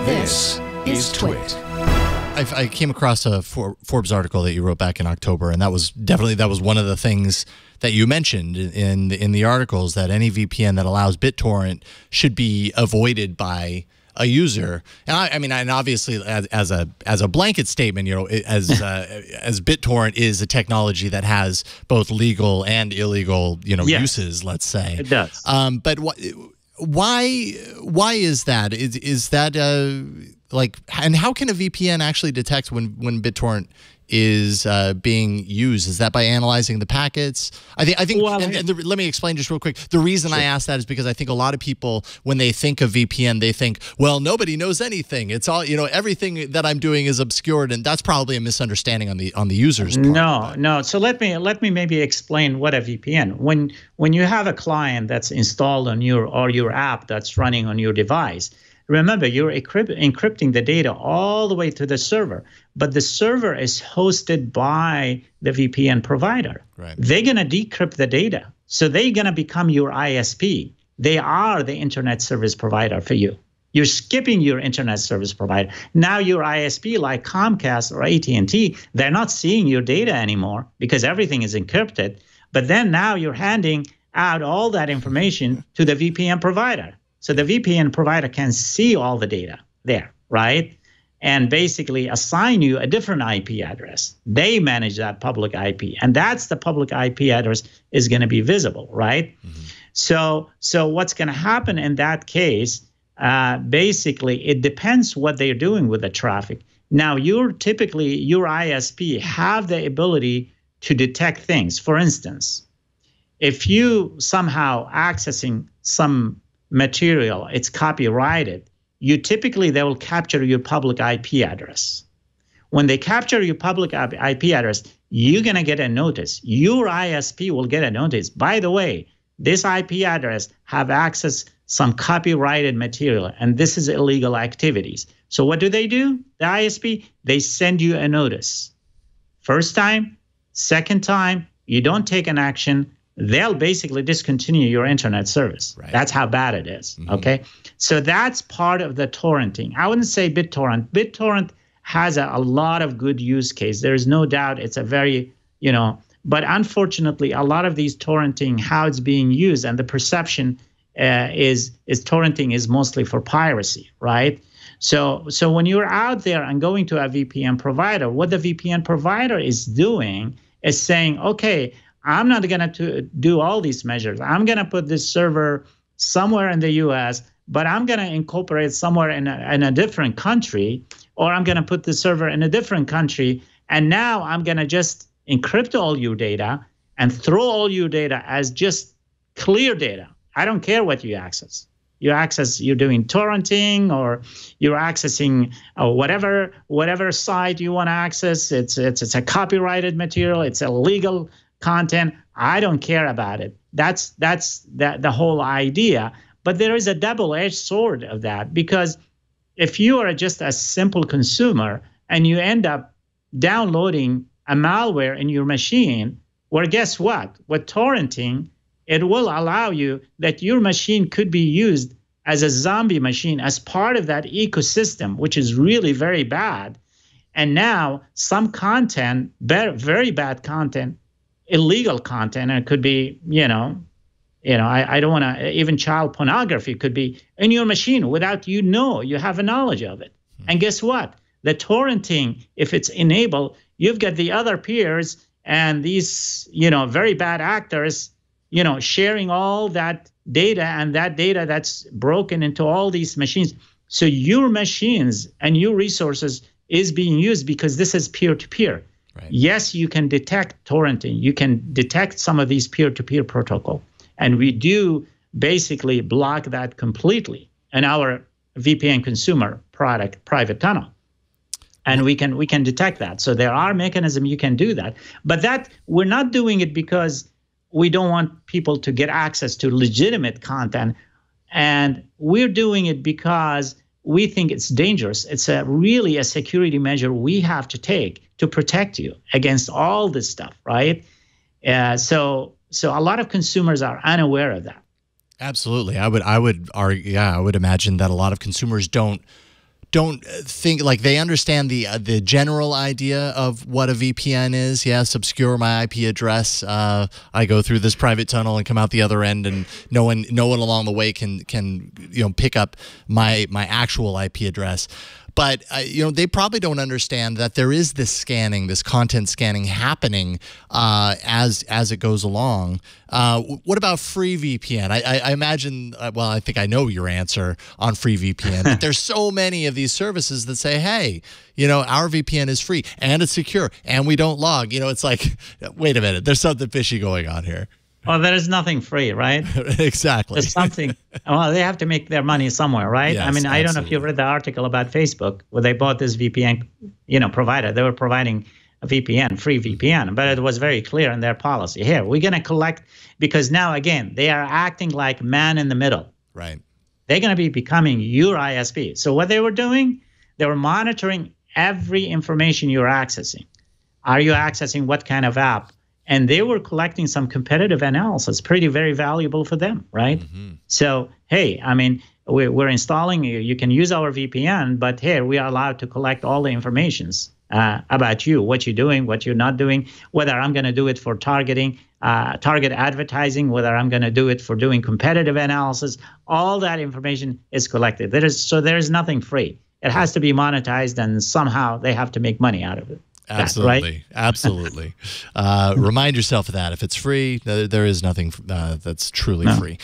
This is TWiT. I came across a Forbes article that you wrote back in October, and that was one of the things that you mentioned in the articles, that any VPN that allows BitTorrent should be avoided by a user. And I mean, and obviously, as a blanket statement, you know, as BitTorrent is a technology that has both legal and illegal, you know, uses. Let's say it does. But why is that? Is that like, and how can a VPN actually detect when BitTorrent is being used? Is that by analyzing the packets? I think. Well, let me explain just real quick. The reason I ask that is because I think a lot of people, when they think of VPN, they think, well, nobody knows anything. It's all, you know, everything that I'm doing is obscured, and that's probably a misunderstanding on the user's part. No. So let me maybe explain what a VPN. When you have a client that's installed on your app that's running on your device, remember, you're encrypting the data all the way to the server, but the server is hosted by the VPN provider. Right. They're going to decrypt the data. So they're going to become your ISP. They are the internet service provider for you. You're skipping your internet service provider. Now your ISP, like Comcast or AT&T, they're not seeing your data anymore because everything is encrypted. But then now you're handing out all that information to the VPN provider. So the VPN provider can see all the data there, right? And basically assign you a different IP address. They manage that public IP, and that's the public IP address is going to be visible, right? Mm-hmm. So what's going to happen in that case, basically, it depends what they're doing with the traffic. Now, your ISP have the ability to detect things. For instance, if you somehow accessing some material, it's copyrighted, they will capture your public IP address. When they capture your public IP address, you're going to get a notice. Your ISP will get a notice. By the way, this IP address have access some copyrighted material, and this is illegal activities. So what do? The ISP, they send you a notice. First time, second time, you don't take an action, they'll basically discontinue your internet service. Right. That's how bad it is, okay? So that's part of the torrenting. I wouldn't say BitTorrent. BitTorrent has a lot of good use case. There is no doubt it's a very, but unfortunately, a lot of these torrenting, how it's being used, and the perception is torrenting is mostly for piracy, right? So when you're out there and going to a VPN provider, what the VPN provider is doing is saying, okay, I'm not going to do all these measures. I'm going to put this server somewhere in the U.S., but I'm going to incorporate somewhere in a different country, or I'm going to put the server in a different country, and now I'm going to just encrypt all your data and throw all your data as just clear data. I don't care what you access. You're doing torrenting, or you're accessing whatever site you want to access. It's a copyrighted material. It's illegal content. I don't care about it. That's the whole idea. But there is a double-edged sword of that, because if you are just a simple consumer and you end up downloading a malware in your machine, well, guess what? With torrenting, it will allow you that your machine could be used as a zombie machine, as part of that ecosystem, which is really very bad. And now some content, very bad content, illegal content, and it could be, I don't want to, even child pornography could be in your machine without you have a knowledge of it. And guess what? The torrenting, if it's enabled, you've got the other peers and these, very bad actors, sharing all that data, and that data that's broken into all these machines. So your machines and your resources is being used because this is peer-to-peer. Right. Yes, you can detect torrenting. You can detect some of these peer-to-peer protocol. And we do basically block that completely in our VPN consumer product, Private Tunnel. And we can detect that. So there are mechanisms you can do that. But that we're not doing it because we don't want people to get access to legitimate content. And we're doing it because we think it's dangerous. It's really a security measure we have to take to protect you against all this stuff, right? So a lot of consumers are unaware of that. Absolutely. I would argue, I would imagine that a lot of consumers don't don't think, like, they understand the general idea of what a VPN is. Yes, obscure my IP address. I go through this private tunnel and come out the other end, and no one along the way can pick up my actual IP address. But they probably don't understand that there is this scanning, this content scanning happening as it goes along. What about free VPN? I imagine, well, I think I know your answer on free VPN. But there's so many of these services that say, hey, our VPN is free and it's secure and we don't log. It's like, wait a minute, there's something fishy going on here. Well, there is nothing free, right? Exactly. There's something. Well, they have to make their money somewhere, right? Yes, I mean, I don't know if you read the article about Facebook where they bought this VPN, provider. They were providing a VPN, free VPN, but it was very clear in their policy. Here, we're going to collect, because now, again, they are acting like man in the middle. Right. They're going to be becoming your ISP. So what they were doing, they were monitoring every information you're accessing. Are you accessing what kind of app? And they were collecting some competitive analysis, very valuable for them, right? Mm-hmm. So, hey, I mean, we're installing, you can use our VPN, but here we are allowed to collect all the informations about you, what you're doing, what you're not doing, whether I'm going to do it for targeting, target advertising, whether I'm going to do it for doing competitive analysis. All that information is collected. There is nothing free. It has to be monetized, and somehow they have to make money out of it. Absolutely. Right? Absolutely. Remind yourself of that. If it's free, there is nothing that's truly free.